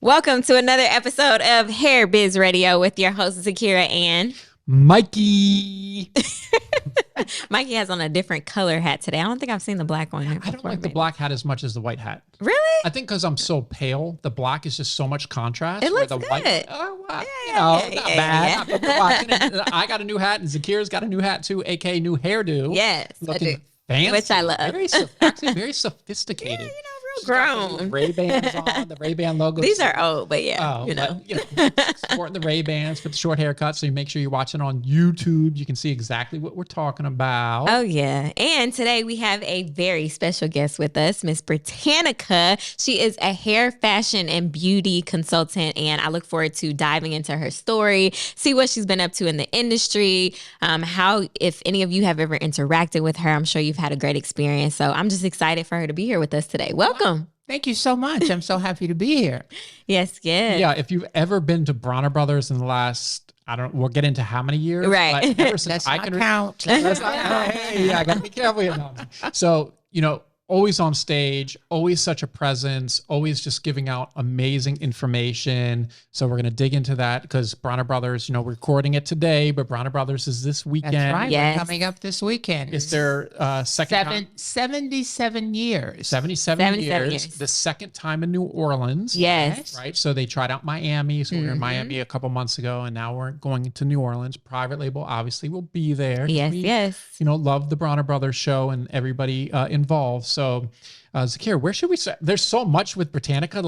Welcome to another episode of Hair Biz Radio with your host, Zakiyrah and Mikey. Mikey has on a different color hat today. I don't think I've seen the black one. I don't like the black hat as much as the white hat. Really? I think because I'm so pale, the black is just so much contrast. It looks the good. White, not bad. Yeah. I got a new hat, and Zakiyrah's got a new hat too, aka new hairdo. Yes, looking fancy, which I love. Actually, very sophisticated. Yeah, real grown. Ray-Bans on, the Ray-Ban logo. These are old, but supporting the Ray-Bans with the short haircut. So you make sure you're watching on YouTube. You can see exactly what we're talking about. Oh, yeah. And today we have a very special guest with us, Miss Brittanica. She is a hair, fashion, and beauty consultant. And I look forward to diving into her story, see what she's been up to in the industry, how, if any of you have ever interacted with her, I'm sure you've had a great experience. So I'm just excited for her to be here with us today. Welcome. Thank you so much. I'm so happy to be here. Yes. Yeah. If you've ever been to Bronner Brothers in the last, we'll get into how many years. Right. But ever since I can count. Hey, I got to be careful. So, always on stage, always such a presence, always just giving out amazing information. So we're going to dig into that because Bronner Brothers, we're recording it today, but Bronner Brothers is this weekend. That's right. Yes. We're coming up this weekend. It's their second time. 77 years. 77 years. The second time in New Orleans. Yes. Right. So they tried out Miami. So we were in Miami a couple months ago, and now we're going to New Orleans. Private label obviously will be there. Yes. Love the Bronner Brothers show and everybody involved. So, Zakiyrah, where should we start? There's so much with Brittanica.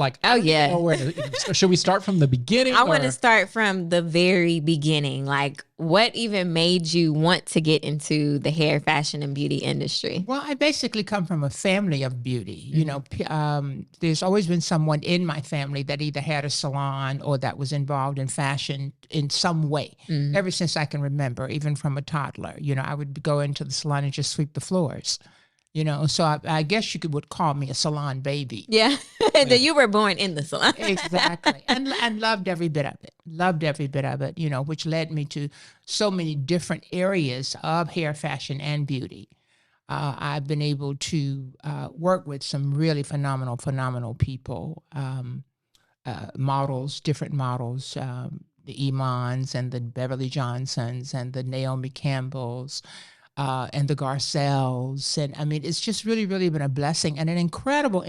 Should we start from the beginning? I want to start from the very beginning. Like, what even made you want to get into the hair, fashion, and beauty industry? Well, I basically come from a family of beauty. There's always been someone in my family that either had a salon or that was involved in fashion in some way. Ever since I can remember, even from a toddler, I would go into the salon and just sweep the floors. So I guess you would call me a salon baby. Yeah. Then you were born in the salon. Exactly. And loved every bit of it. Which led me to so many different areas of hair, fashion, and beauty. I've been able to work with some really phenomenal people, different models, the Imans and the Beverly Johnsons and the Naomi Campbells. And the Garcelles. And it's just really, really been a blessing and an incredible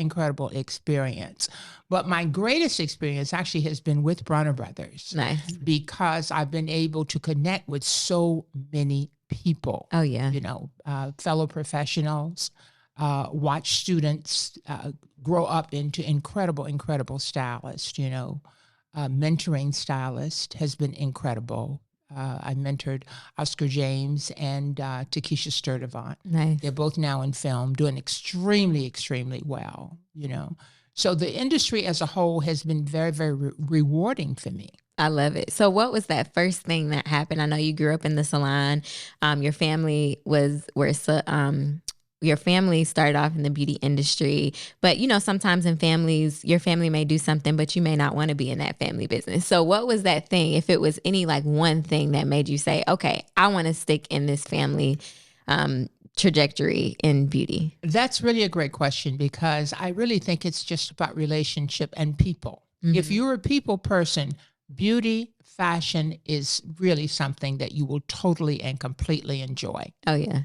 experience. But my greatest experience actually has been with Bronner Brothers. Nice. Because I've been able to connect with so many people. Oh, yeah. Fellow professionals, watch students grow up into incredible stylists, mentoring stylist has been incredible. I mentored Oscar James and Takesha Sturdivant. Nice. They're both now in film, doing extremely well, So the industry as a whole has been very, very rewarding for me. I love it. So what was that first thing that happened? I know you grew up in the salon. Your family your family started off in the beauty industry, but sometimes in families, your family may do something, but you may not want to be in that family business. So what was that thing, if it was any one thing that made you say, okay, I want to stick in this family trajectory in beauty? That's really a great question because I really think it's just about relationship and people. If you're a people person, beauty, fashion is really something that you will totally and completely enjoy. Oh, yeah.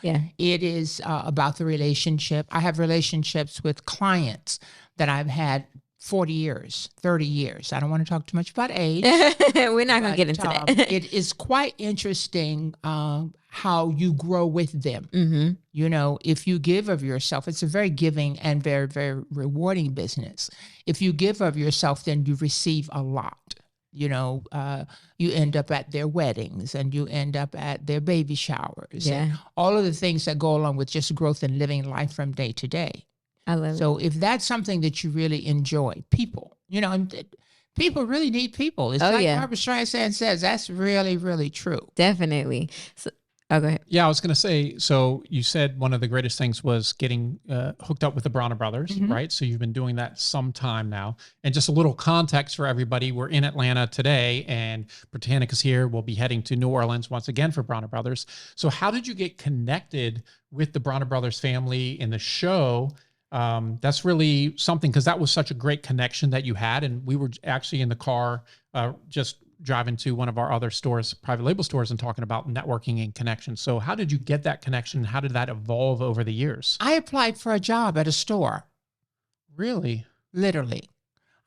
Yeah. It is about the relationship. I have relationships with clients that I've had 40 years, 30 years. I don't want to talk too much about age. We're not going to get into that. It is quite interesting how you grow with them. If you give of yourself, it's a very giving and very, very rewarding business. If you give of yourself, then you receive a lot. You end up at their weddings and you end up at their baby showers. Yeah. And all of the things that go along with just growth and living life from day to day. I love it. So if that's something that you really enjoy, people, and people really need people. It's like Barbara Streisand says, that's really, really true. Definitely. So, go ahead. Yeah, I was going to say, so you said one of the greatest things was getting hooked up with the Bronner Brothers, right? So you've been doing that some time now. And just a little context for everybody, we're in Atlanta today and Brittanica's here. We'll be heading to New Orleans once again for Bronner Brothers. So how did you get connected with the Bronner Brothers family in the show? That's really something, because that was such a great connection that you had. And we were actually in the car just driving to one of our other stores, private label stores, and talking about networking and connection. So how did you get that connection? How did that evolve over the years? I applied for a job at a store. Really? Literally.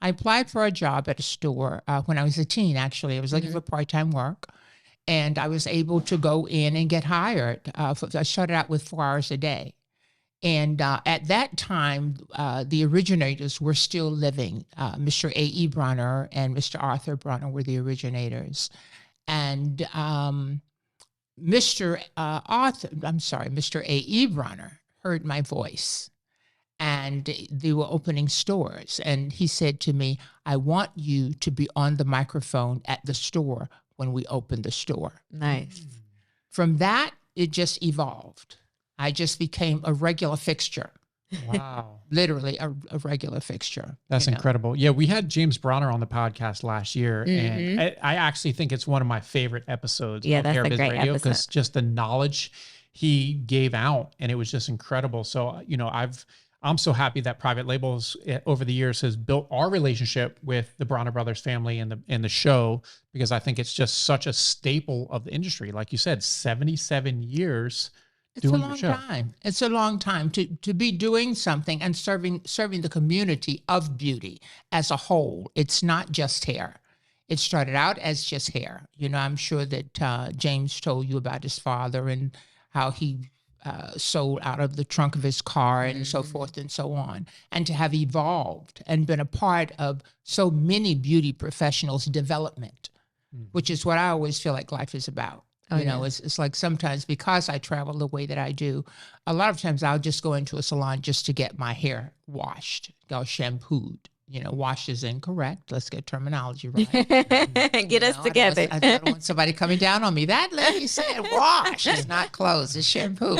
I applied for a job at a store when I was a teen, actually. I was looking for part-time work, and I was able to go in and get hired. I started out with 4 hours a day. And at that time, the originators were still living. Mr. A.E. Bronner and Mr. Arthur Bronner were the originators. And Mr. A.E. Bronner heard my voice, and they were opening stores. And he said to me, I want you to be on the microphone at the store when we open the store. Nice. From that, it just evolved. I just became a regular fixture. Wow. Literally a regular fixture. That's incredible. Yeah, we had James Bronner on the podcast last year, and I actually think it's one of my favorite episodes of that's Hair a Biz great Radio, because episode. just the knowledge he gave out, and it was just incredible. So, I'm so happy that Private Labels over the years has built our relationship with the Bronner Brothers family and the show, because I think it's just such a staple of the industry. Like you said, 77 years. It's a long time. It's a long time to be doing something and serving the community of beauty as a whole. It's not just hair. It started out as just hair. I'm sure that James told you about his father and how he sold out of the trunk of his car and so forth and so on. And to have evolved and been a part of so many beauty professionals' development, which is what I always feel like life is about. It's like sometimes, because I travel the way that I do, a lot of times I'll just go into a salon just to get my hair washed, go shampooed. Washed is incorrect. Let's get terminology right. Get us together. I don't want somebody coming down on me. That lady said wash. It's not clothes, it's shampoo.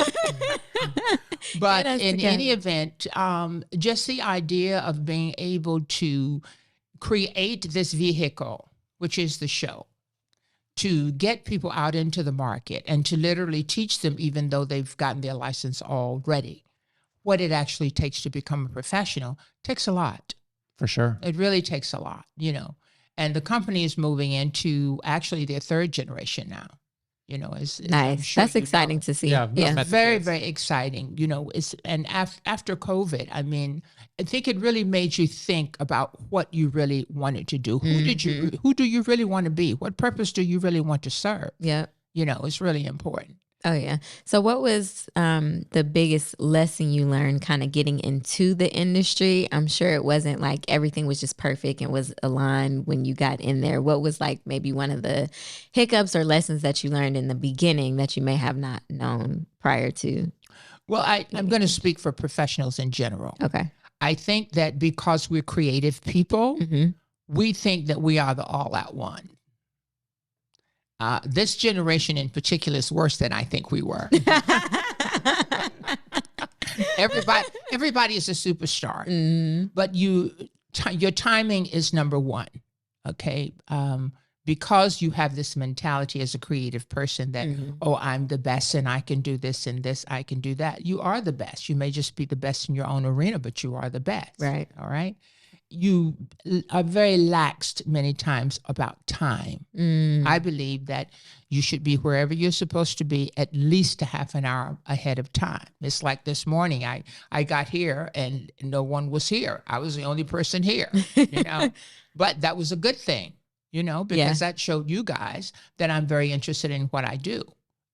But in any event, just the idea of being able to create this vehicle, which is the show, to get people out into the market and to literally teach them, even though they've gotten their license already, what it actually takes to become a professional takes a lot. For sure. It really takes a lot, And the company is moving into actually their third generation now. Nice. Sure That's exciting to see. Yeah. Very, very exciting. After COVID, I think it really made you think about what you really wanted to do. Who do you really want to be? What purpose do you really want to serve? Yeah. It's really important. Oh, yeah. So what was the biggest lesson you learned kind of getting into the industry? I'm sure it wasn't like everything was just perfect and was aligned when you got in there. What was like maybe one of the hiccups or lessons that you learned in the beginning that you may have not known prior to? Well, I'm going to speak for professionals in general. Okay. I think that because we're creative people, we think that we are the all-out one. This generation in particular is worse than I think we were. Everybody is a superstar, but your timing is number one. Okay. Because you have this mentality as a creative person that, I'm the best and I can do this and this, I can do that. You are the best. You may just be the best in your own arena, but you are the best. Right. All right. You are very laxed many times about time. I believe that you should be wherever you're supposed to be at least a half an hour ahead of time. It's like this morning, I got here and no one was here. I was the only person here, but that was a good thing, because that showed you guys that I'm very interested in what I do.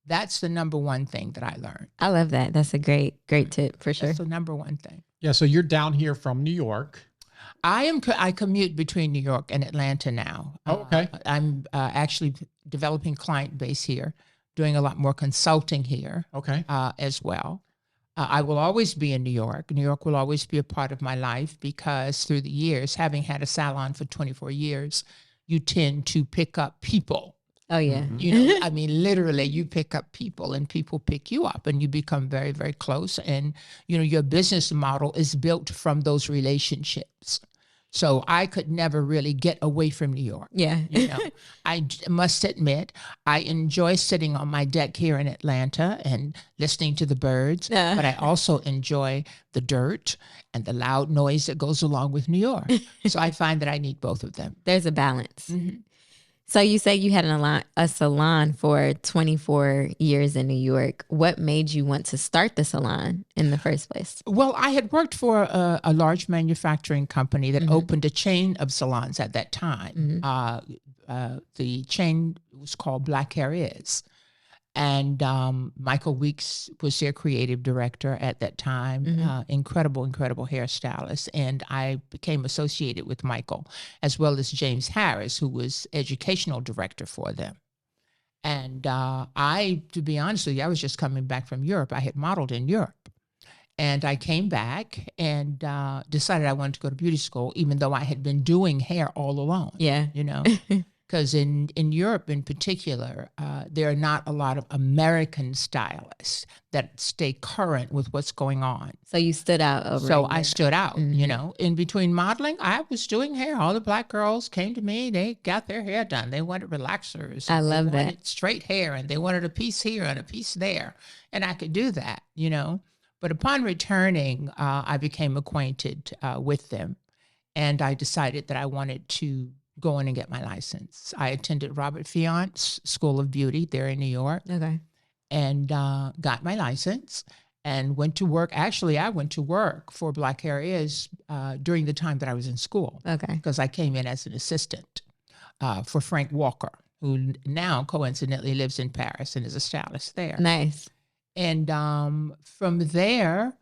That's the number one thing that I learned. I love that. That's a great tip for sure. That's the number one thing. Yeah. So you're down here from New York. I commute between New York and Atlanta now. Oh, okay. I'm actually developing client base here, doing a lot more consulting here. Okay. As well. I will always be in New York. New York will always be a part of my life because through the years, having had a salon for 24 years, you tend to pick up people. Oh, yeah. Literally you pick up people and people pick you up and you become very, very close. And, your business model is built from those relationships. So I could never really get away from New York. Yeah. I must admit, I enjoy sitting on my deck here in Atlanta and listening to the birds, but I also enjoy the dirt and the loud noise that goes along with New York. So I find that I need both of them. There's a balance. Mm-hmm. So you say you had a salon for 24 years in New York. What made you want to start the salon in the first place? Well, I had worked for a large manufacturing company that opened a chain of salons at that time. The chain was called Black Hair Biz. And Michael Weeks was their creative director at that time. Incredible hairstylist. And I became associated with Michael, as well as James Harris, who was educational director for them. And to be honest with you, I was just coming back from Europe. I had modeled in Europe. And I came back and decided I wanted to go to beauty school, even though I had been doing hair all along. Yeah. Because in Europe in particular, there are not a lot of American stylists that stay current with what's going on. So you stood out over So I stood out, In between modeling, I was doing hair. All the Black girls came to me. They got their hair done. They wanted relaxers. I love they that. wanted straight hair, and they wanted a piece here and a piece there. And I could do that, But upon returning, I became acquainted with them. And I decided that I wanted to go in and get my license. I attended Robert Fiont's School of Beauty there in New York. Okay. And got my license and went to work. Actually, I went to work for Black Hair Biz during the time that I was in school. Okay. Because I came in as an assistant for Frank Walker, who now coincidentally lives in Paris and is a stylist there. Nice. And from there,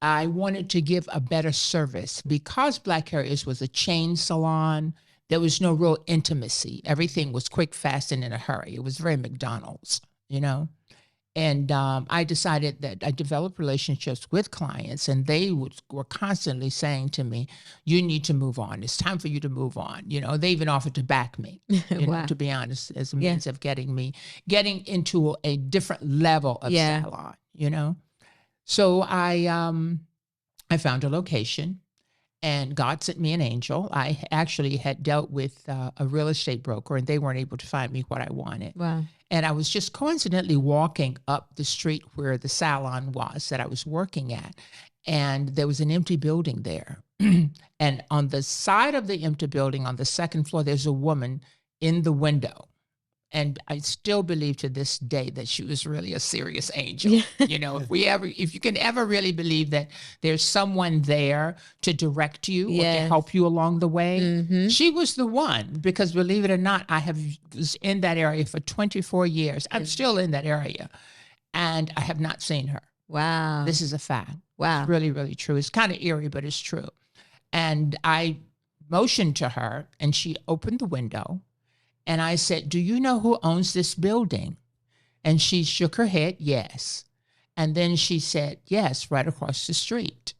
I wanted to give a better service. Because Black Hair Biz was a chain salon, there was no real intimacy. Everything was quick, fast, and in a hurry. It was very McDonald's, And I decided that I developed relationships with clients, and they were constantly saying to me, you need to move on. It's time for you to move on. They even offered to back me, Wow. to be honest, as a means of getting into a different level of salon, So I found a location, and God sent me an angel. I actually had dealt with a real estate broker, and they weren't able to find me what I wanted. Wow. And I was just coincidentally walking up the street where the salon was that I was working at, and there was an empty building there. And on the side of the empty building, on the second floor, there's a woman in the window. And I still believe to this day that she was really a serious angel. Yeah. If you can ever really believe that there's someone there to direct you or to help you along the way, she was the one. Because believe it or not, was in that area for 24 years. I'm still in that area, and I have not seen her. Wow. This is a fact. Wow. It's really, really true. It's kind of eerie, but it's true. And I motioned to her, and she opened the window. And I said, do you know who owns this building? And she shook her head, yes. And then she said, yes, right across the street.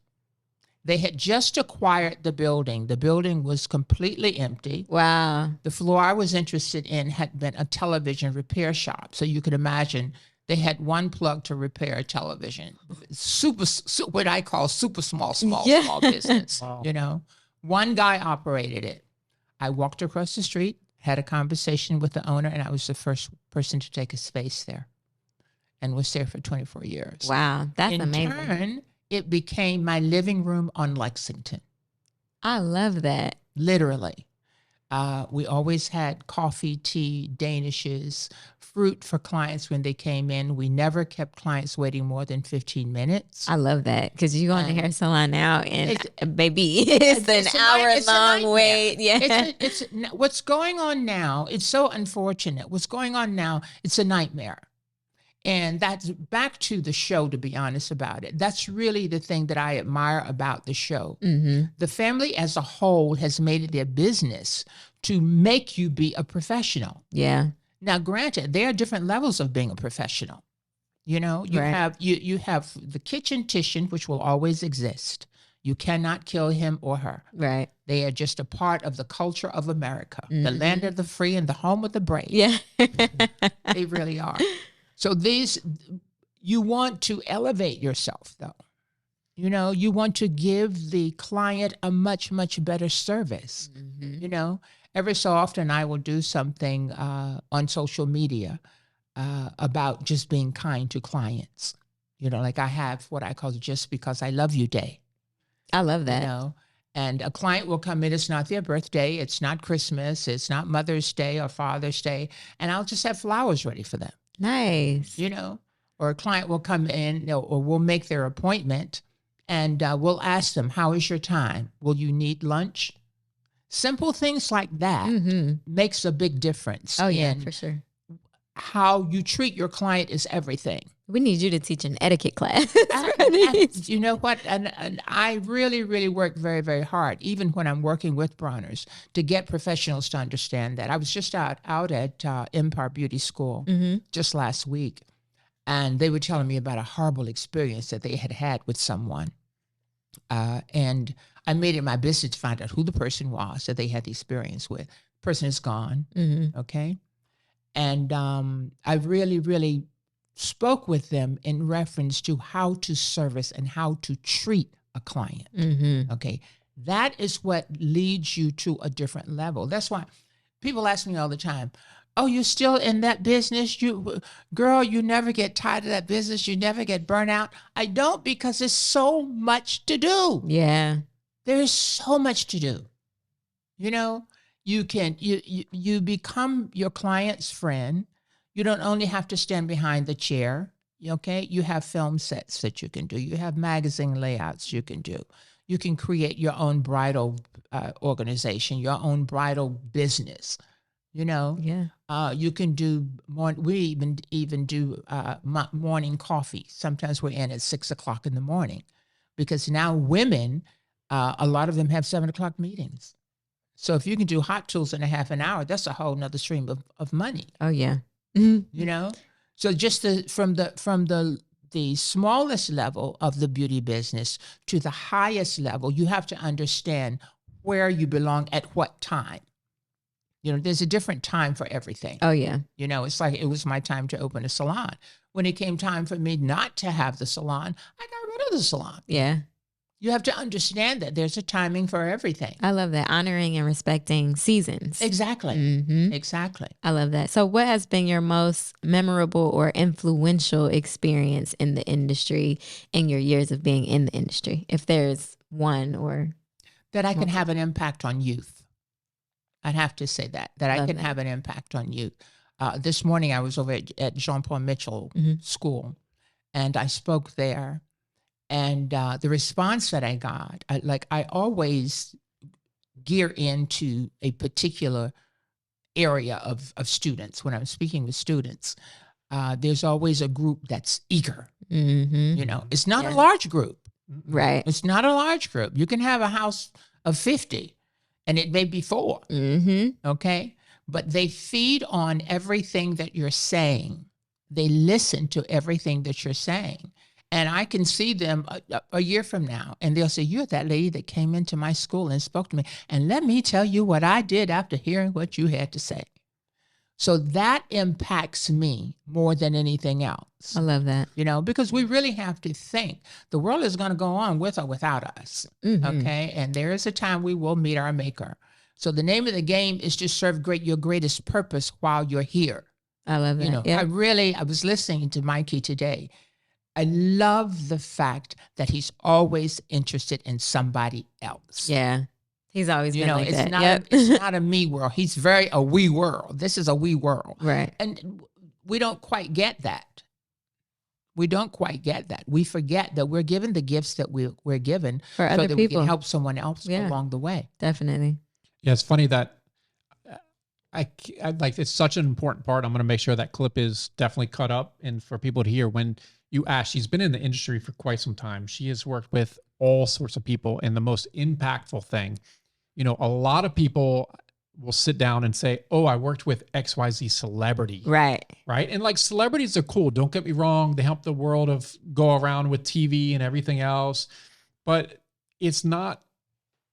They had just acquired the building. The building was completely empty. Wow. The floor I was interested in had been a television repair shop. So you could imagine they had one plug to repair a television. What I call super small business, Wow. One guy operated it. I walked across the street, had a conversation with the owner, and I was the first person to take a space there, and was there for 24 years. Wow, that's amazing. In turn, it became my living room on Lexington. I love that. Literally. We always had coffee, tea, danishes, fruit for clients when they came in. We never kept clients waiting more than 15 minutes. I love that, because you go in the hair salon now, and baby, it's an hour-long wait. Yeah. It's what's going on now. It's so unfortunate. What's going on now, it's a nightmare. And that's back to the show, to be honest about it. That's really the thing that I admire about the show. The family as a whole has made it their business to make you be a professional. Yeah. Now, granted, there are different levels of being a professional. You have the kitchen-tician, which will always exist. You cannot kill him or her. Right. They are just a part of the culture of America, the land of the free and the home of the brave. Yeah. They really are. So you want to elevate yourself, though. You know, you want to give the client a much, much better service. You know, every so often I will do something on social media about just being kind to clients. You know, like I have what I call Just Because I Love You Day. I love that. You know, and a client will come in, it's not their birthday, it's not Christmas, it's not Mother's Day or Father's Day, and I'll just have flowers ready for them. Nice. You know, or a client will come in, or we'll make their appointment, and we'll ask them, how is your time? Will you need lunch? Simple things like that makes a big difference. Oh, yeah, for sure. How you treat your client is everything. We need you to teach an etiquette class. You know what? And I really, really work very, very hard, even when I'm working with Bronners, to get professionals to understand that. I was just out at Empire Beauty School just last week, and they were telling me about a horrible experience that they had had with someone. And I made it my business to find out who the person was that they had the experience with. The person is gone, okay? And I really, really spoke with them in reference to how to service and how to treat a client. Okay. That is what leads you to a different level. That's why people ask me all the time, oh, you're still in that business? Girl, you never get tired of that business. You never get burnt out. I don't, because there's so much to do. Yeah. There's so much to do. You know, you become your client's friend. You don't only have to stand behind the chair, okay? You have film sets that you can do. You have magazine layouts you can do. You can create your own bridal organization, your own bridal business, you know? Yeah. You can do more. We even do morning coffee. Sometimes we're in at 6 o'clock in the morning, because now women, a lot of them have 7 o'clock meetings. So if you can do hot tools in a half an hour, that's a whole nother stream of money. Oh, yeah. You know, so just from the smallest level of the beauty business to the highest level, you have to understand where you belong at what time. You know, there's a different time for everything. Oh, yeah. You know, it's like it was my time to open a salon. When it came time for me not to have the salon, I got rid of the salon. Yeah. You have to understand that there's a timing for everything. I love that. Honoring and respecting seasons. Exactly. Exactly. I love that. So what has been your most memorable or influential experience in the industry in your years of being in the industry? If there's one or... That I can have an impact on youth. I'd have to say that I can have an impact on youth. This morning I was over at Jean Paul Mitchell School, and I spoke there. And the response that I got, I always gear into a particular area of students. When I'm speaking with students, there's always a group that's eager. You know, it's not a large group. Right. It's not a large group. You can have a house of 50 and it may be 4. Okay. But they feed on everything that you're saying. They listen to everything that you're saying. And I can see them a year from now, and they'll say, you're that lady that came into my school and spoke to me. And let me tell you what I did after hearing what you had to say. So that impacts me more than anything else. I love that. You know, because we really have to think the world is going to go on with or without us. Okay. And there is a time we will meet our maker. So the name of the game is to serve your greatest purpose while you're here. I love that. You know, I was listening to Mikey today. I love the fact that he's always interested in somebody else. Yeah. He's always been like that. It's not a me world. He's very a we world. This is a we world. Right. And we don't quite get that. We don't quite get that. We forget that we're given the gifts that we're given for other that people. We can help someone else along the way. Definitely. Yeah, it's funny that I like, it's such an important part. I'm going to make sure that clip is definitely cut up and for people to hear. When you ask, she's been in the industry for quite some time. She has worked with all sorts of people. And the most impactful thing, you know, a lot of people will sit down and say, oh, I worked with XYZ celebrity. Right. Right. And like, celebrities are cool. Don't get me wrong. They help the world of go around with TV and everything else. But it's not,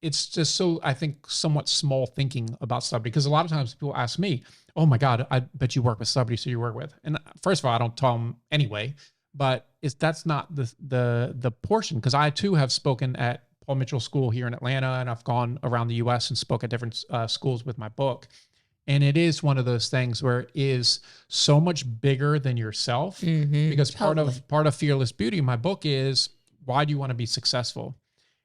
it's just so, I think, somewhat small thinking about celebrity. Because a lot of times people ask me, oh my God, I bet you work with celebrities who you work with. And first of all, I don't tell them anyway. but that's not the portion. Because I too have spoken at Paul Mitchell School here in Atlanta, and I've gone around the U.S. and spoke at different schools with my book. And it is one of those things where it is so much bigger than yourself, because part of Fearless Beauty, my book, is why do you want to be successful?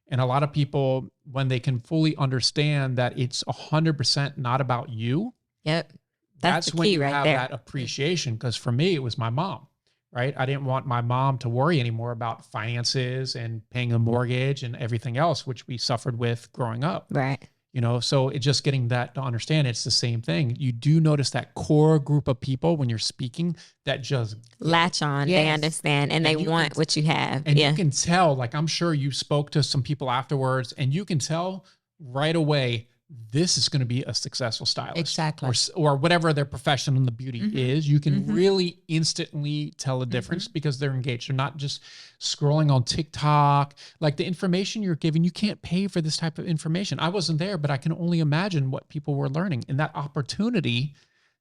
And a lot of people, when they can fully understand that it's 100% not about you. Yep. That's when you have that appreciation. Because for me, it was my mom, right? I didn't want my mom to worry anymore about finances and paying a mortgage and everything else, which we suffered with growing up. Right. You know, so it's just getting that to understand it's the same thing. You do notice that core group of people when you're speaking that just latch on, they understand, and they want what you have. And you can tell, like, I'm sure you spoke to some people afterwards, and you can tell right away, this is going to be a successful stylist. Exactly. Or whatever their profession in the beauty is. You can really instantly tell a difference because they're engaged. They're not just scrolling on TikTok. Like, the information you're giving, you can't pay for this type of information. I wasn't there, but I can only imagine what people were learning, and that opportunity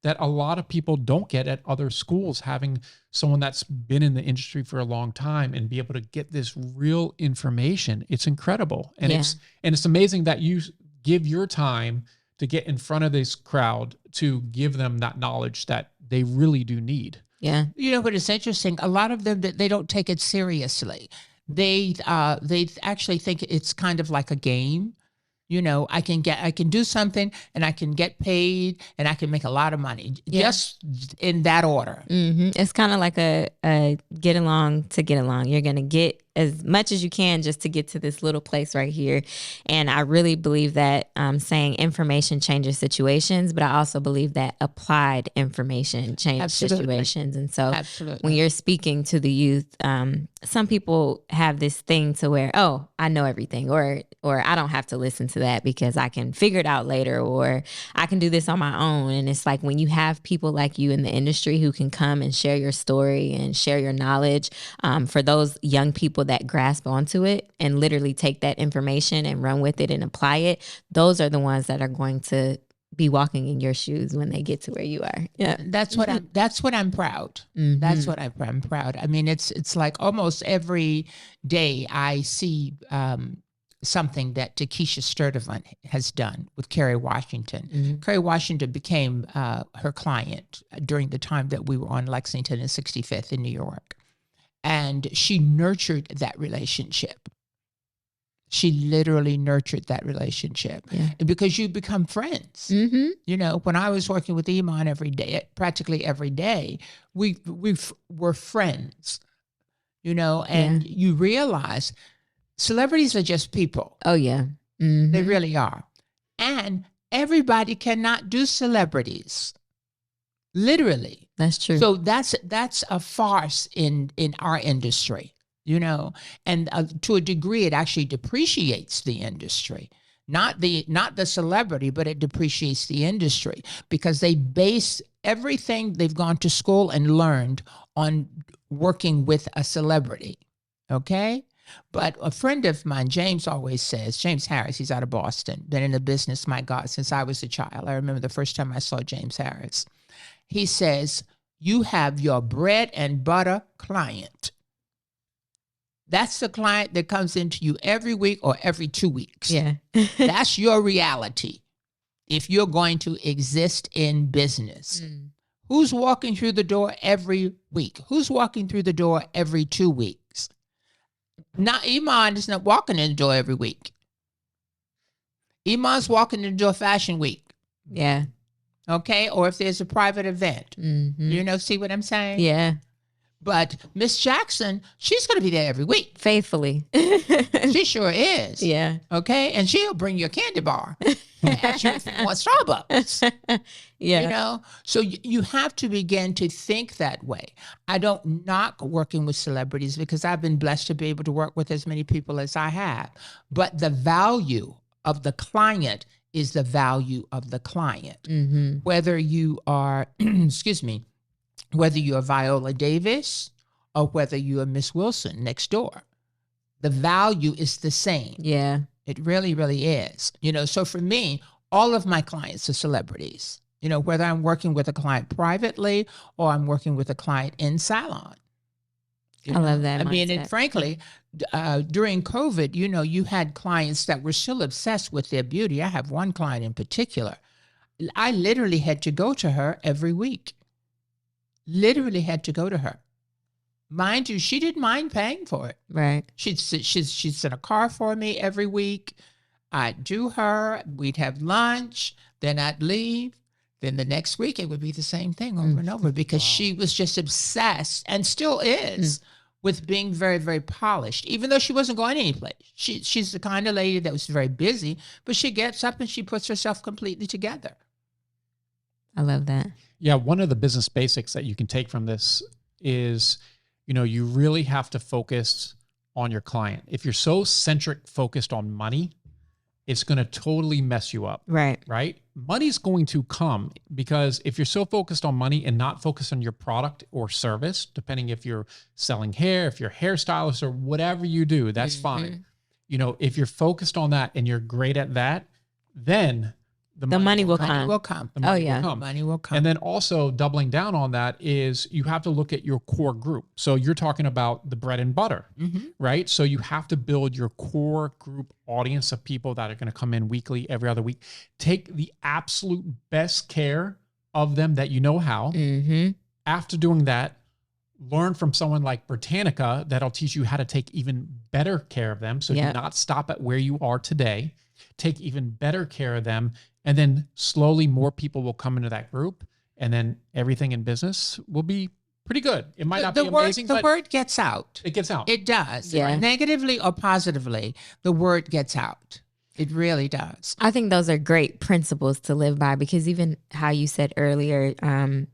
that a lot of people don't get at other schools, having someone that's been in the industry for a long time and be able to get this real information. It's incredible. And it's amazing that you give your time to get in front of this crowd to give them that knowledge that they really do need. Yeah. You know what is interesting? A lot of them, they don't take it seriously. They actually think it's kind of like a game. You know, I can do something and I can get paid and I can make a lot of money just in that order. It's kind of like a get along to get along. You're going to get as much as you can just to get to this little place right here. And I really believe that saying information changes situations, but I also believe that applied information changes situations. And so when you're speaking to the youth, some people have this thing to where, oh, I know everything, or I don't have to listen to that because I can figure it out later, or I can do this on my own. And it's like when you have people like you in the industry who can come and share your story and share your knowledge, for those young people that grasp onto it and literally take that information and run with it and apply it, those are the ones that are going to be walking in your shoes when they get to where you are. Yeah. That's what I'm proud. That's what I'm proud. I mean, it's like almost every day I see something that Takesha Sturdivant has done with Kerry Washington. Kerry Washington became her client during the time that we were on Lexington and 65th in New York. And she nurtured that relationship. She literally nurtured that relationship because you become friends. You know, when I was working with Iman every day, practically every day, we were friends, you know, and you realize celebrities are just people. Oh, yeah. They really are. And everybody cannot do celebrities. Literally. That's true. So that's a farce in our industry, you know, and to a degree, it actually depreciates the industry, not the celebrity, but it depreciates the industry because they base everything they've gone to school and learned on working with a celebrity. Okay. But a friend of mine, James, always says, James Harris, he's out of Boston, been in the business, my God, since I was a child. I remember the first time I saw James Harris. He says, you have your bread and butter client. That's the client that comes into you every week or every 2 weeks. Yeah. That's your reality if you're going to exist in business. Who's walking through the door every week? Who's walking through the door every 2 weeks? Not Iman is not walking in the door every week. Iman's walking in the door fashion week. Yeah. Okay. Or if there's a private event, you know, see what I'm saying? Yeah. But Miss Jackson, she's going to be there every week. Faithfully. She sure is. Yeah. Okay. And she'll bring you a candy bar and ask you if you want Starbucks. Yeah. You know, so you have to begin to think that way. I don't knock working with celebrities because I've been blessed to be able to work with as many people as I have. But the value of the client is the value of the client. Whether you are, excuse me, whether you're Viola Davis or whether you're Miss Wilson next door, the value is the same. Yeah. It really, really is. You know, so for me, all of my clients are celebrities, you know, whether I'm working with a client privately or I'm working with a client in salon. You I know? love that I mean, mindset. and frankly, during COVID, you had clients that were still obsessed with their beauty. I have one client in particular. I literally had to go to her every week. Literally had to go to her. Mind you, she didn't mind paying for it. Right. She'd send a car for me every week. I'd do her. We'd have lunch. Then I'd leave. Then the next week it would be the same thing over and over because she was just obsessed and still is with being very, very polished, even though she wasn't going anyplace. She's the kind of lady that was very busy, but she gets up and she puts herself completely together. I love that. Yeah, one of the business basics that you can take from this is, you really have to focus on your client. If you're so focused on money, it's going to totally mess you up. Right. Right? Money's going to come because if you're so focused on money and not focused on your product or service, depending if you're selling hair, if you're a hairstylist or whatever you do, that's fine. If you're focused on that and you're great at that, then the money will Money come. will come. The money yeah. will come. Money will come. And then also doubling down on that is you have to look at your core group. So you're talking about the bread and butter, right? So you have to build your core group audience of people that are going to come in weekly, every other week. Take the absolute best care of them that you know how. After doing that, learn from someone like Brittanica that'll teach you how to take even better care of them. So do not stop at where you are today. Take even better care of them. And then slowly more people will come into that group. And then everything in business will be pretty good. It might not be amazing, but the but word gets out. it gets out. It does. Yeah. Negatively or positively, the word gets out. It really does. I think those are great principles to live by because even how you said earlier,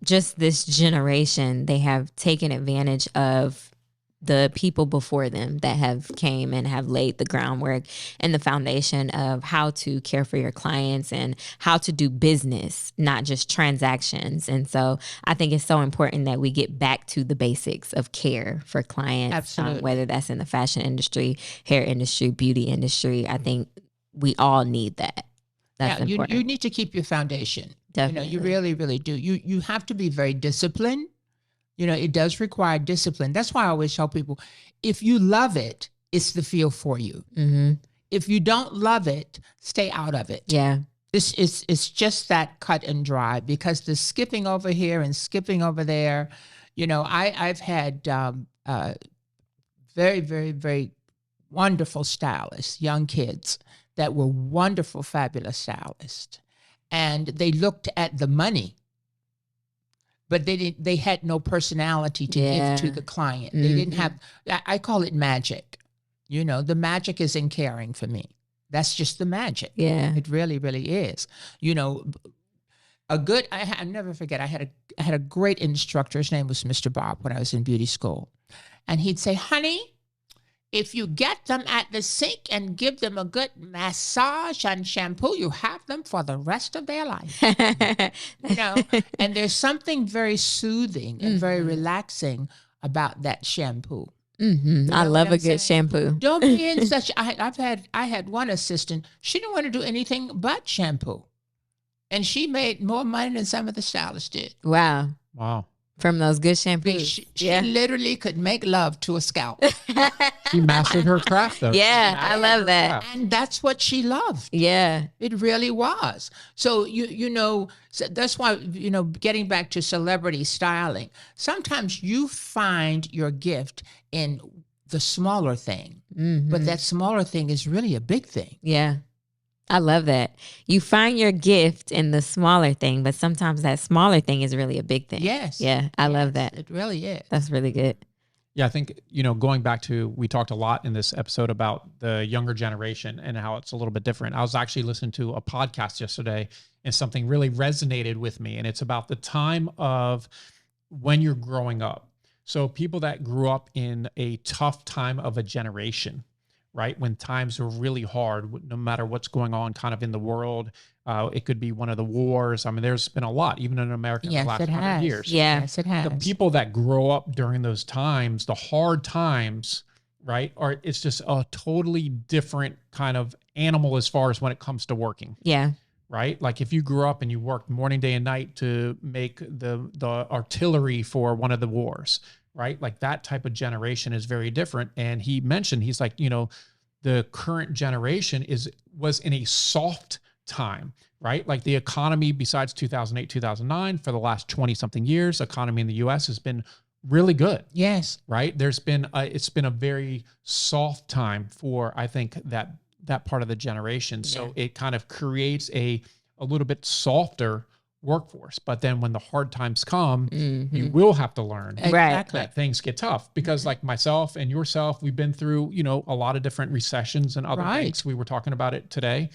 just this generation, they have taken advantage of the people before them that have came and have laid the groundwork and the foundation of how to care for your clients and how to do business, not just transactions. And so I think it's so important that we get back to the basics of care for clients, Absolutely. whether that's in the fashion industry, hair industry, beauty industry. I think we all need that. That's important. You need to keep your foundation. Definitely. You really, really do. You have to be very disciplined. It does require discipline. That's why I always tell people, if you love it, it's the field for you. If you don't love it, stay out of it. Yeah. It's just that cut and dry because the skipping over here and skipping over there, I've had very, very, very wonderful stylists, young kids that were wonderful, fabulous stylists. And they looked at the money, but they had no personality to give to the client. They didn't have, I call it magic. The magic is in caring for me. That's just the magic. Yeah. It really, really is. I never forget, I had a great instructor. His name was Mr. Bob when I was in beauty school. And he'd say, honey, if you get them at the sink and give them a good massage and shampoo, you have them for the rest of their life. And there's something very soothing and very relaxing about that shampoo. I love a good shampoo. Don't be in such. I had one assistant. She didn't want to do anything but shampoo, and she made more money than some of the stylists did. Wow. From those good shampoos. She literally could make love to a scalp. She mastered her craft, though. Yeah, I love that. And that's what she loved. Yeah. It really was. So, so that's why, getting back to celebrity styling, sometimes you find your gift in the smaller thing, but that smaller thing is really a big thing. Yeah. I love that. You find your gift in the smaller thing, but sometimes that smaller thing is really a big thing. Yes. Yeah, I love that. It really is. That's really good. Yeah, I think, going back to, we talked a lot in this episode about the younger generation and how it's a little bit different. I was actually listening to a podcast yesterday and something really resonated with me. And it's about the time of when you're growing up. So people that grew up in a tough time of a generation, right? When times are really hard, no matter what's going on kind of in the world. It could be one of the wars. I mean, there's been a lot, even in America, in the last 100 years. Yeah. Yes, it has. The people that grow up during those times, the hard times, right, it's just a totally different kind of animal as far as when it comes to working. Yeah. Right? Like if you grew up and you worked morning, day, and night to make the artillery for one of the wars, right? Like that type of generation is very different. And he mentioned, he's like, the current generation was in a soft time, right? Like the economy, besides 2008, 2009, for the last 20 something years, economy in the US has been really good. Yes. Right. It's been a very soft time for, I think, that part of the generation. So it kind of creates a little bit softer workforce. But then when the hard times come, you will have to learn that things get tough, because like myself and yourself, we've been through, a lot of different recessions and other things. We were talking about it today,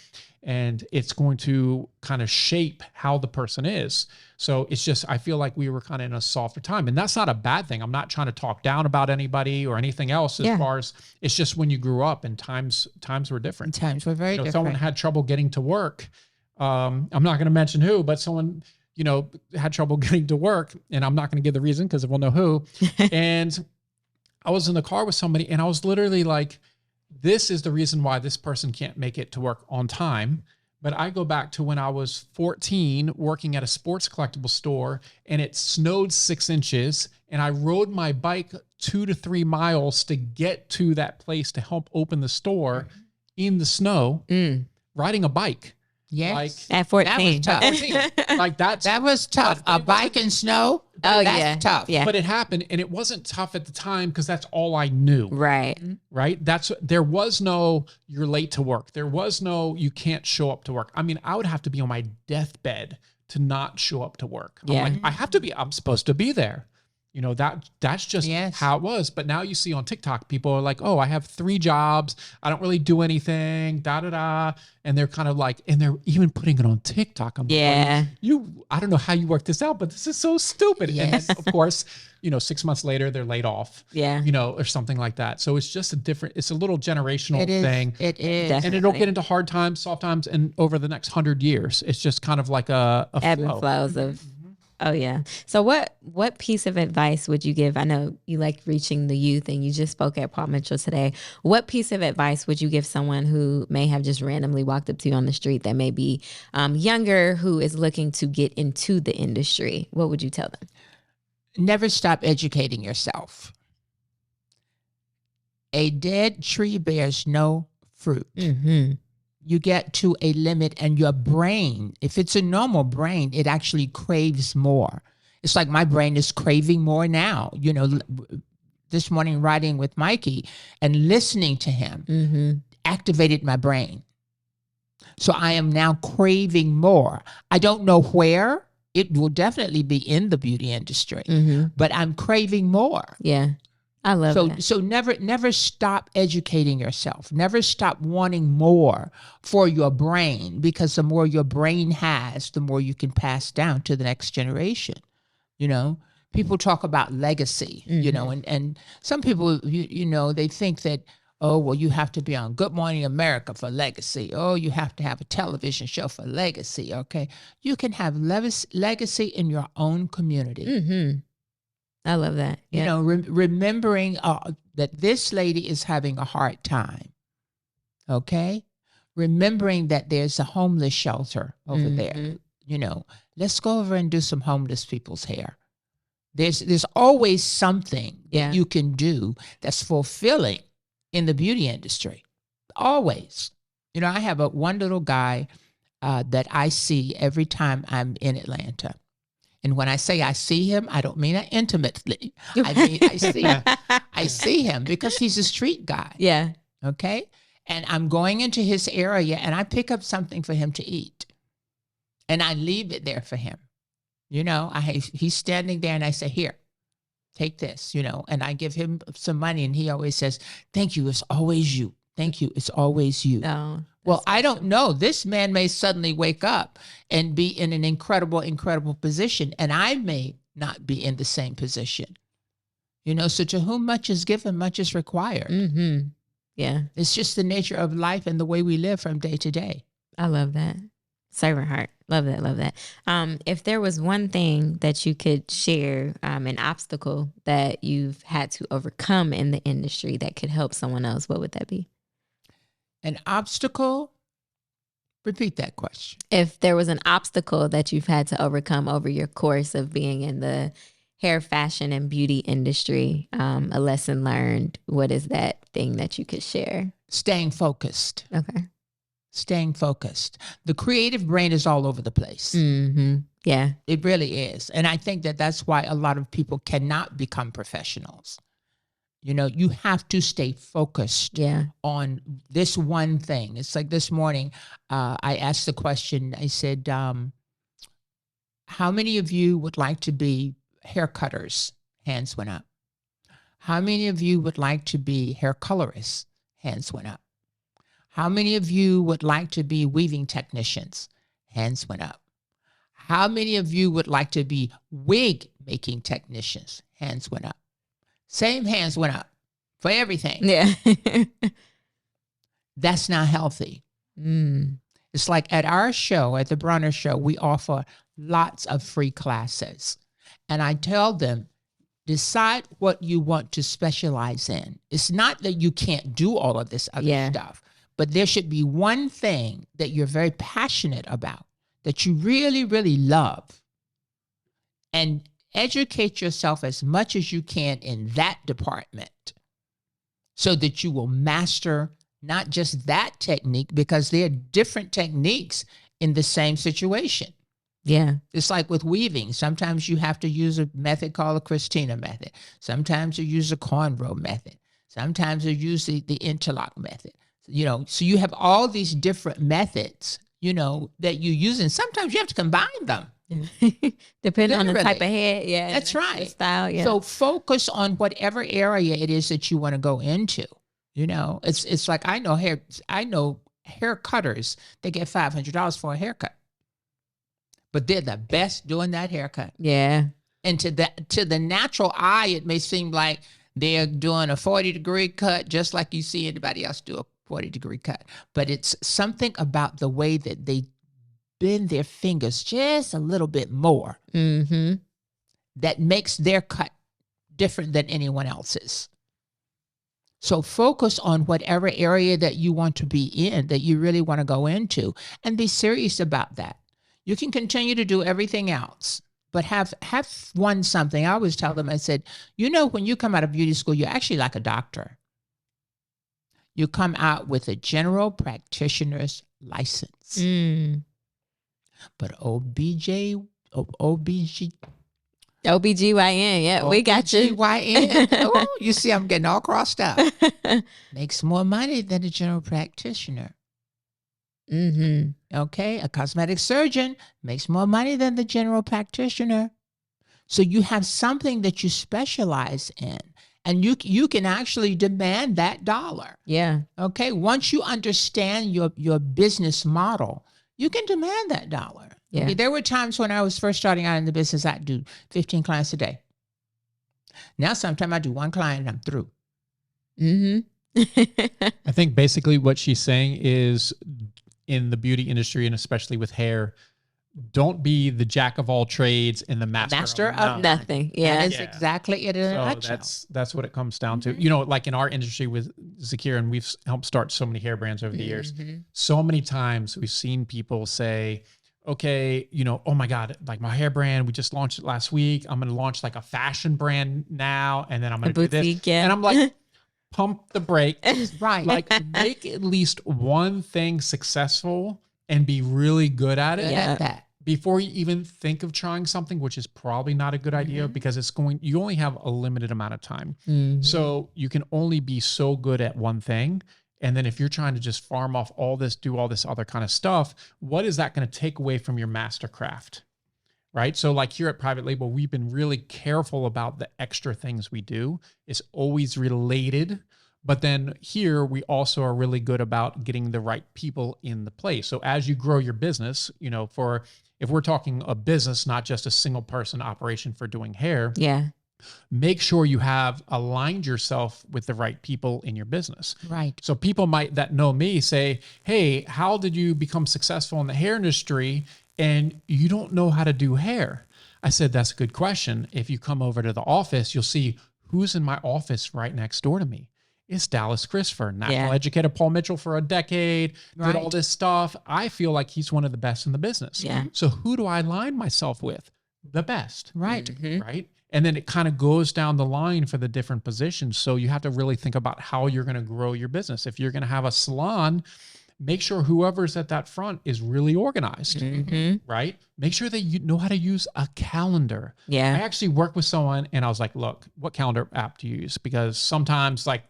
and it's going to kind of shape how the person is. So it's just, I feel like we were kind of in a softer time, and that's not a bad thing. I'm not trying to talk down about anybody or anything else as far as, it's just when you grew up and times were different. Times were very different. Someone had trouble getting to work. I'm not going to mention who, but someone, had trouble getting to work, and I'm not going to give the reason because we'll know who. And I was in the car with somebody, and I was literally like, this is the reason why this person can't make it to work on time. But I go back to when I was 14 working at a sports collectible store, and it snowed 6 inches, and I rode my bike 2 to 3 miles to get to that place to help open the store in the snow, riding a bike. Yes. At 14. That was tough. That was tough. A bike in snow. Oh, that's tough. Yeah. But it happened, and it wasn't tough at the time because that's all I knew. Right. Right. There was no, you're late to work. There was no, you can't show up to work. I mean, I would have to be on my deathbed to not show up to work. I'm like, I'm supposed to be there. That's just how it was. But now you see on TikTok, people are like, oh, I have 3 jobs. I don't really do anything, And they're kind of like, and they're even putting it on TikTok. I'm like, I don't know how you work this out, but this is so stupid. Yes. And then, of course, 6 months later, they're laid off, or something like that. So it's just it's a little generational thing. It is. Definitely. And it'll get into hard times, soft times, and over the next 100 years. It's just kind of like a ebb flow. and flows of. Oh yeah. So what piece of advice would you give? I know you like reaching the youth, and you just spoke at Paul Mitchell today. What piece of advice would you give someone who may have just randomly walked up to you on the street that may be younger, who is looking to get into the industry? What would you tell them? Never stop educating yourself. A dead tree bears no fruit. You get to a limit, and your brain, if it's a normal brain, it actually craves more. It's like my brain is craving more now. This morning riding with Mikey and listening to him activated my brain. So I am now craving more. I don't know where. It will definitely be in the beauty industry, but I'm craving more. Yeah. I love that. So never stop educating yourself. Never stop wanting more for your brain, because the more your brain has, the more you can pass down to the next generation. People talk about legacy, and some people, they think that, oh, well, you have to be on Good Morning America for legacy. Oh, you have to have a television show for legacy. Okay. You can have legacy in your own community. I love that. Yeah. Remembering that this lady is having a hard time. Okay. Remembering that there's a homeless shelter over there. Let's go over and do some homeless people's hair. There's always something that you can do that's fulfilling in the beauty industry. Always. I have one little guy that I see every time I'm in Atlanta. And when I say I see him, I don't mean intimately. I mean, I see him because he's a street guy. Yeah. Okay. And I'm going into his area, and I pick up something for him to eat, and I leave it there for him. He's standing there, and I say, here, take this, and I give him some money, and he always says, thank you. It's always you. Thank you. It's always you. Oh, well, I don't know. This man may suddenly wake up and be in an incredible position, and I may not be in the same position. So to whom much is given, much is required. Yeah. It's just the nature of life and the way we live from day to day. I love that. Servant heart. Love that. Love that. If there was one thing that you could share, an obstacle that you've had to overcome in the industry that could help someone else, what would that be? An obstacle? Repeat that question. If there was an obstacle that you've had to overcome over your course of being in the hair, fashion, and beauty industry, a lesson learned, what is that thing that you could share? Staying focused. Okay. Staying focused. The creative brain is all over the place. Mm-hmm. Yeah. It really is. And I think that that's why a lot of people cannot become professionals. You know, you have to stay focused on this one thing. It's like this morning, I asked the question, I said, how many of you would like to be hair cutters? Hands went up. How many of you would like to be hair colorists? Hands went up. How many of you would like to be weaving technicians? Hands went up. How many of you would like to be wig making technicians? Hands went up. Same hands went up for everything. Yeah. That's not healthy. It's like at our show, at the Bronner Show, we offer lots of free classes. And I tell them, decide what you want to specialize in. It's not that you can't do all of this other stuff, but there should be one thing that you're very passionate about, that you really, really love. And educate yourself as much as you can in that department so that you will master not just that technique, because there are different techniques in the same situation. Yeah. It's like with weaving. Sometimes you have to use a method called a Christina method. Sometimes you use a cornrow method. Sometimes you use the interlock method. You know, so you have all these different methods, you know, that you use, and sometimes you have to combine them. Depending on the type of hair. Yeah. That's right. The style. Yeah. So focus on whatever area it is that you want to go into. You know, it's like I know hair cutters, they get $500 for a haircut. But they're the best doing that haircut. Yeah. And to the natural eye, it may seem like they're doing a 40-degree cut, just like you see anybody else do a 40-degree cut. But it's something about the way that they bend their fingers just a little bit more that makes their cut different than anyone else's. So focus on whatever area that you want to be in, that you really want to go into, and be serious about that. You can continue to do everything else, but have won something. I always tell them, I said, you know, when you come out of beauty school, you're actually like a doctor. You come out with a general practitioner's license. But OBGYN, yeah, we got you. OBGYN, oh, you see, I'm getting all crossed out. Makes more money than a general practitioner. Okay, a cosmetic surgeon makes more money than the general practitioner. So you have something that you specialize in, and you can actually demand that dollar. Yeah. Okay, once you understand your business model, you can demand that dollar. Yeah. Okay, there were times when I was first starting out in the business, I'd do 15 clients a day. Now, sometimes I do one client and I'm through. I think basically what she's saying is, in the beauty industry, and especially with hair, don't be the jack of all trades and the master of nothing. Yeah. That is exactly it in a nutshell. That's what it comes down to. You know, like in our industry with Zakiyrah, and we've helped start so many hair brands over the years. So many times we've seen people say, okay, you know, oh my God, like my hair brand, we just launched it last week. I'm going to launch like a fashion brand now, and then I'm going to do this. Yeah. And I'm like, pump the brakes. Right. Like, make at least one thing successful and be really good at it. At that. Before you even think of trying something, which is probably not a good idea, because you only have a limited amount of time. So you can only be so good at one thing. And then if you're trying to just farm off all this, do all this other kind of stuff, what is that going to take away from your master craft? Right? So like here at Private Label, we've been really careful about the extra things we do. It's always related. But then here we also are really good about getting the right people in the place. So as you grow your business, you know, if we're talking a business, not just a single person operation for doing hair, make sure you have aligned yourself with the right people in your business. Right. So people that know me say, hey, how did you become successful in the hair industry and you don't know how to do hair? I said, that's a good question. If you come over to the office, you'll see who's in my office right next door to me. It's Dallas Christopher, national educator, Paul Mitchell for a decade, did all this stuff. I feel like he's one of the best in the business. Yeah. So who do I align myself with? The best. Right. Right. And then it kind of goes down the line for the different positions. So you have to really think about how you're going to grow your business. If you're going to have a salon, make sure whoever's at that front is really organized, right? Make sure that you know how to use a calendar. Yeah. I actually worked with someone and I was like, look, what calendar app do you use? Because sometimes like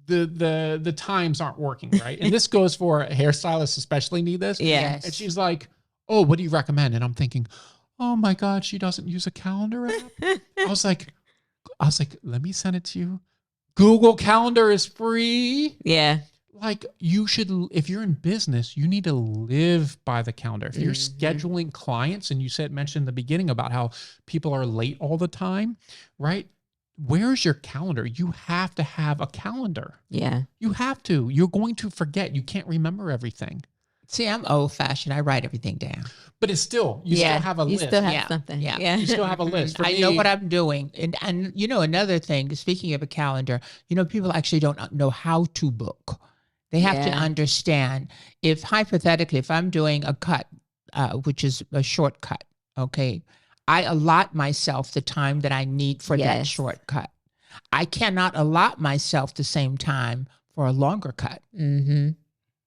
the times aren't working, right? And this goes for hairstylists especially need this. Yes. And she's like, oh, what do you recommend? And I'm thinking, oh my God, she doesn't use a calendar app. I was like, let me send it to you. Google Calendar is free. Yeah. Like you should, if you're in business, you need to live by the calendar. If you're scheduling clients, and you mentioned in the beginning about how people are late all the time, right? Where's your calendar? You have to have a calendar. Yeah. You have to. You're going to forget. You can't remember everything. See, I'm old fashioned. I write everything down. But it's still, you still have a list. You still have something. Yeah. You still have a list. For I me, know what I'm doing. And you know, another thing, speaking of a calendar, you know, people actually don't know how to book. They have to understand if hypothetically, if I'm doing a cut, which is a shortcut, okay, I allot myself the time that I need for that shortcut. I cannot allot myself the same time for a longer cut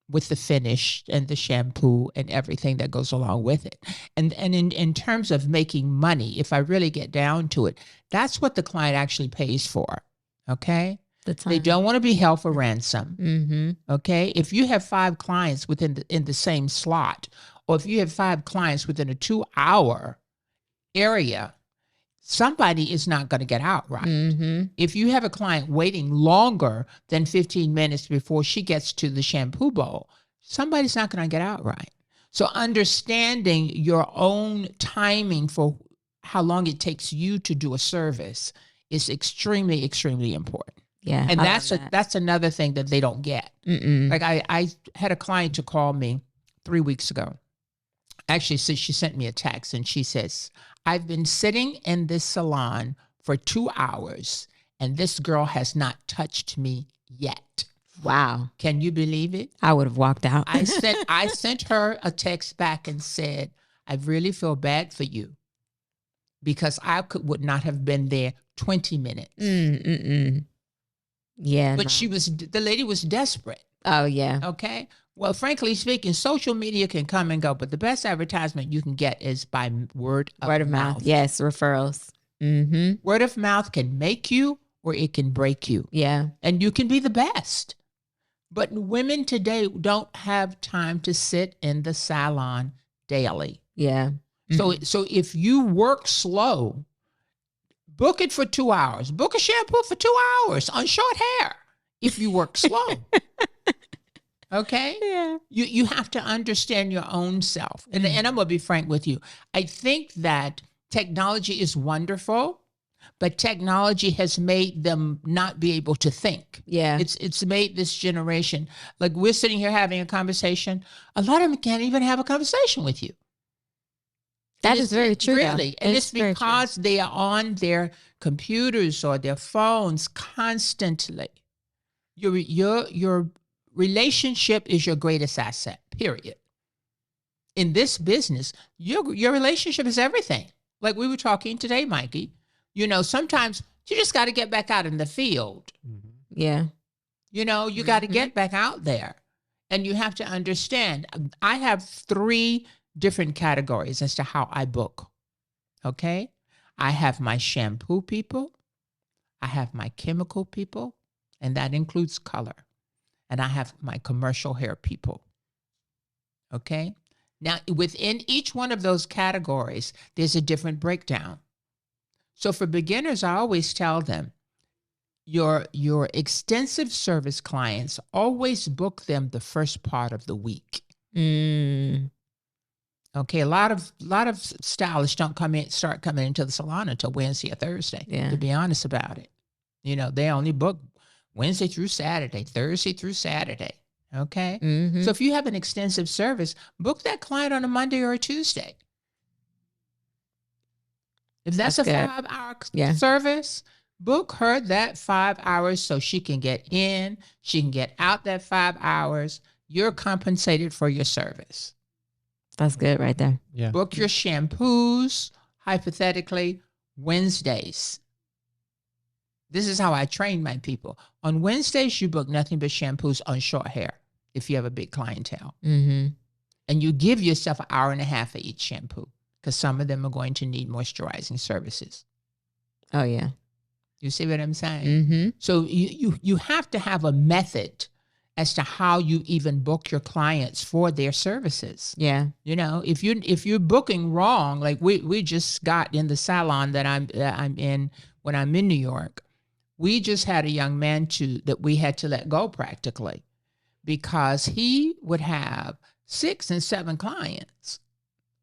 with the finish and the shampoo and everything that goes along with it. And in terms of making money, if I really get down to it, that's what the client actually pays for, okay? They don't want to be held for ransom. Okay. If you have 5 clients in the same slot, or if you have 5 clients within a 2-hour area, somebody is not going to get out right. If you have a client waiting longer than 15 minutes before she gets to the shampoo bowl, somebody's not going to get out right. So understanding your own timing for how long it takes you to do a service is extremely, extremely important. Yeah. And that's another thing that they don't get. Like I had a client to call me 3 weeks ago. Actually, so she sent me a text and she says, I've been sitting in this salon for 2 hours and this girl has not touched me yet. Wow. Can you believe it? I would have walked out. I sent her a text back and said, I really feel bad for you because I would not have been there 20 minutes. Yeah. But the lady was desperate. Oh, yeah. Okay. Well, frankly speaking, social media can come and go, but the best advertisement you can get is by word of mouth. Yes, referrals. Word of mouth can make you or it can break you. Yeah. And you can be the best. But women today don't have time to sit in the salon daily. Yeah. So if you work slow, book it for 2 hours. Book a shampoo for 2 hours on short hair if you work slow. Okay? Yeah. You have to understand your own self. And I'm going to be frank with you. I think that technology is wonderful, but technology has made them not be able to think. Yeah. It's made this generation, like we're sitting here having a conversation. A lot of them can't even have a conversation with you. That is very true. Really. And it's because they are on their computers or their phones constantly. Your relationship is your greatest asset, period. In this business, your relationship is everything. Like we were talking today, Mikey, you know, sometimes you just got to get back out in the field. Yeah. You know, you got to get back out there. And you have to understand, I have 3 different categories as to how I book. Okay? I have my shampoo people. I have my chemical people, and that includes color. And I have my commercial hair people. Okay? Now, within each one of those categories, there's a different breakdown. So for beginners, I always tell them, your extensive service clients, always book them the first part of the week. Okay, a lot of stylists don't start coming into the salon until Wednesday or Thursday. Yeah. To be honest about it, you know, they only book Wednesday through Saturday, Thursday through Saturday. Okay, so if you have an extensive service, book that client on a Monday or a Tuesday. If that's a 5-hour service, book her that 5 hours so she can get in, she can get out that 5 hours. You're compensated for your service. That's good right there. Yeah. Book your shampoos, hypothetically, Wednesdays. This is how I train my people. On Wednesdays, you book nothing but shampoos on short hair if you have a big clientele. Mm-hmm. And you give yourself an hour and a half for each shampoo because some of them are going to need moisturizing services. Oh, yeah. You see what I'm saying? Mm-hmm. So you have to have a method as to how you even book your clients for their services. Yeah. You know, if you're booking wrong, like we just got in the salon that I'm in when I'm in New York, we just had a young man that we had to let go practically because he would have 6 and 7 clients.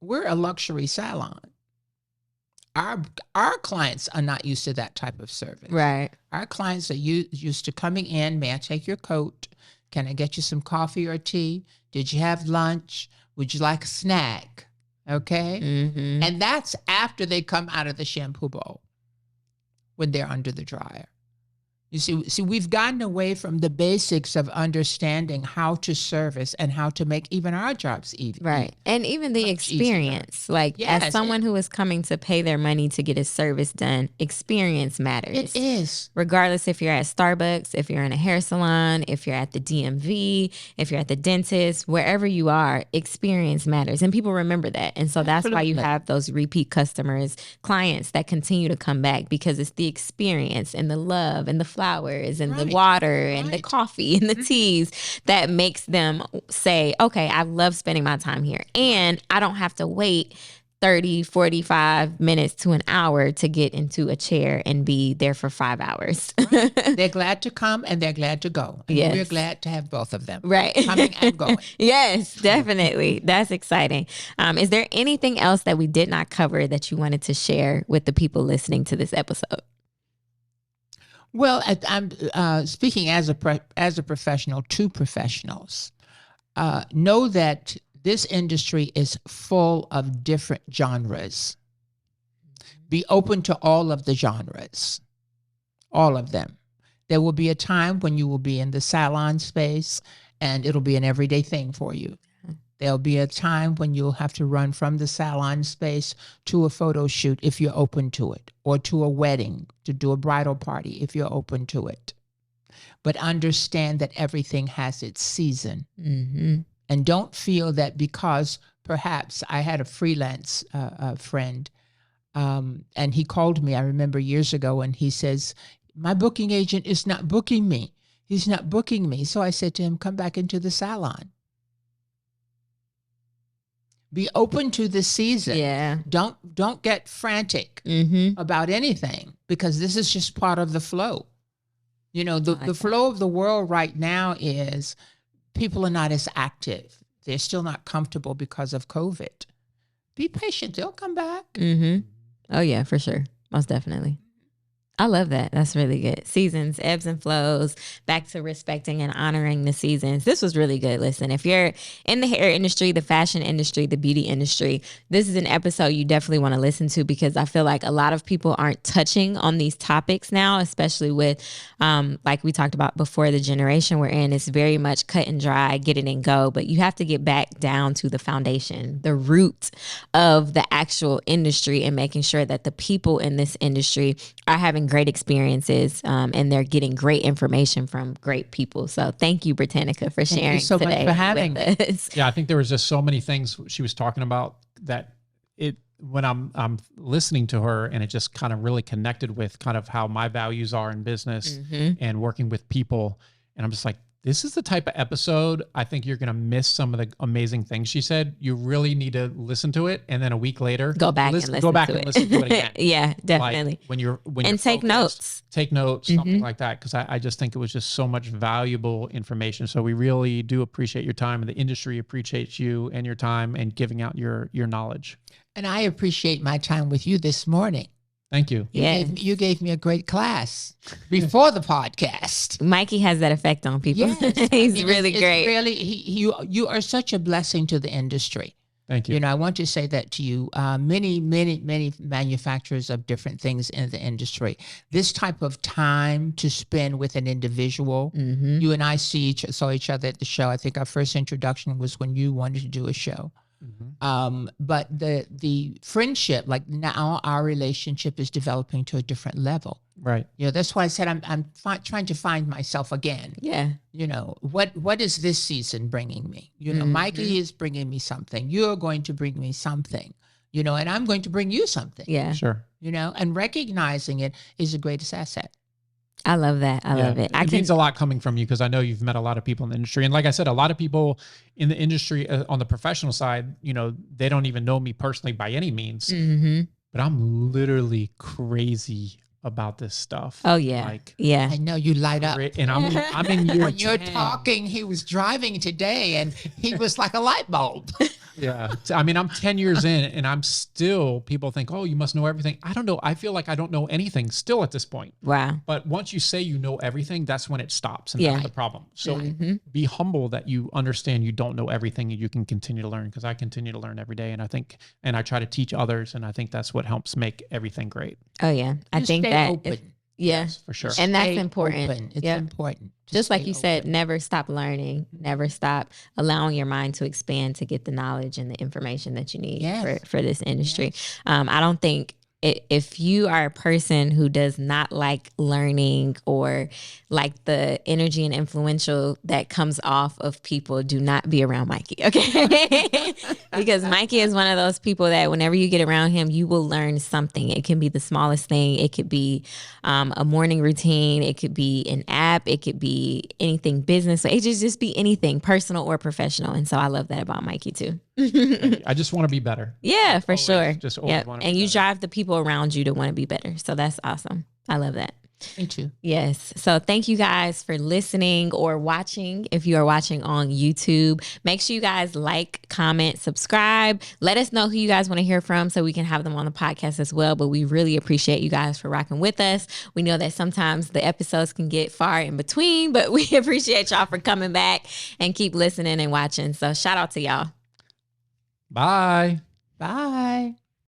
We're a luxury salon. Our clients are not used to that type of service. Right. Our clients are used to coming in. May I take your coat? Can I get you some coffee or tea? Did you have lunch? Would you like a snack? Okay. Mm-hmm. And that's after they come out of the shampoo bowl when they're under the dryer. You see, we've gotten away from the basics of understanding how to service and how to make even our jobs easy. Right. And even the experience, like Yes, as someone who is coming to pay their money to get a service done, experience matters. It is. Regardless if you're at Starbucks, if you're in a hair salon, if you're at the DMV, if you're at the dentist, wherever you are, experience matters. And people remember that. And so that's why you Absolutely. have those repeat customers, clients that continue to come back because it's the experience and the love and the flowers and the Right. water and the Right. coffee and the teas that makes them say, okay, I love spending my time here. And I don't have to wait 30, 45 minutes to an hour to get into a chair and be there for 5 hours. They're glad to come and they're glad to go. And Yes. we're glad to have both of them. Right. Coming and going. Yes, definitely. That's exciting. Is there anything else that we did not cover that you wanted to share with the people listening to this episode? Well, I'm speaking as a professional to professionals. Know that this industry is full of different genres. Be open to all of the genres, all of them. There will be a time when you will be in the salon space and it'll be an everyday thing for you. There'll be a time when you'll have to run from the salon space to a photo shoot if you're open to it, or to a wedding, to do a bridal party if you're open to it. But understand that everything has its season. Mm-hmm. And don't feel that because perhaps I had a freelance friend, and he called me, I remember years ago, and he says, my booking agent is not booking me. He's not booking me. So I said to him, come back into the salon. Be open to the season. Yeah. Don't get frantic Mm-hmm. about anything because this is just part of the flow. You know, the I like that. flow of the world right now is people are not as active. They're still not comfortable because of COVID. Be patient. They'll come back. Mm-hmm. Oh, yeah, for sure. Most definitely. I love that. That's really good. Seasons, ebbs and flows, back to respecting and honoring the seasons. This was really good. Listen, if you're in the hair industry, the fashion industry, the beauty industry, this is an episode you definitely want to listen to because I feel like a lot of people aren't touching on these topics now, especially with, like we talked about before, the generation we're in. It's very much cut and dry, get it and go. But you have to get back down to the foundation, the root of the actual industry and making sure that the people in this industry are having great experiences and they're getting great information from great people. So thank you, Brittanica, for sharing so much today for having with us. Yeah, I think there was just so many things she was talking about that when I'm listening to her and it just kind of really connected with kind of how my values are in business Mm-hmm. and working with people. And I'm just like, this is the type of episode I think you're going to miss some of the amazing things she said. You really need to listen to it. And then a week later, Go back and listen go back to and it. listen to it again. Yeah, definitely. Like when you're And take focused, notes. take notes, Mhm. something like that. Cause I just think it was just so much valuable information. So we really do appreciate your time and the industry appreciates you and your time and giving out your knowledge. And I appreciate my time with you this morning. Thank you. Yeah. You gave me a great class before the podcast. Mikey has that effect on people. Yes. He's I mean, really it's great. Really, you are such a blessing to the industry. Thank you. You know, I want to say that to you. Many manufacturers of different things in the industry. This type of time to spend with an individual. Mm-hmm. You and I saw each other at the show. I think our first introduction was when you wanted to do a show. Mhm. But the friendship, like now our relationship is developing to a different level. Right. That's why I said I'm trying to find myself again. Yeah. What is this season bringing me? Mikey is bringing me something. You're going to bring me something, and I'm going to bring you something. Yeah. Sure. And recognizing it is the greatest asset. I love that. I love it. It means a lot coming from you because I know you've met a lot of people in the industry. And like I said, a lot of people in the industry on the professional side, they don't even know me personally by any means. Mm-hmm. But I'm literally crazy about this stuff. Oh, yeah. Yeah. I know you light up. And I'm in year When you're 10. talking, he was driving today and he was like a light bulb. Yeah. I mean, I'm 10 years in and I'm still, people think, oh, you must know everything. I don't know. I feel like I don't know anything still at this point. Wow. But once you say you know everything, that's when it stops. And that's the problem. So be humble that you understand you don't know everything and you can continue to learn, because I continue to learn every day. And I try to teach others. And I think that's what helps make everything great. Oh, yeah. I think stay that. open. Yes, for sure. And that's Stay important. open. It's important. Just like you said, open. never stop learning, never stop allowing your mind to expand to get the knowledge and the information that you need for this industry. I don't think if you are a person who does not like learning or like the energy and influential that comes off of people, do not be around Mikey, okay? Because Mikey is one of those people that whenever you get around him, you will learn something. It can be the smallest thing. It could be a morning routine. It could be an app. It could be anything business. It could just be anything, personal or professional. And so I love that about Mikey too. I just want to be better. Yeah, for sure. Just always want to and be you better. drive the people around you to want to be better. So that's awesome. I love that. Me too. Yes. So thank you guys for listening or watching. If you are watching on YouTube, make sure you guys like, comment, subscribe. Let us know who you guys want to hear from so we can have them on the podcast as well. But we really appreciate you guys for rocking with us. We know that sometimes the episodes can get far in between, but we appreciate y'all for coming back and keep listening and watching. So shout out to y'all. Bye. Bye.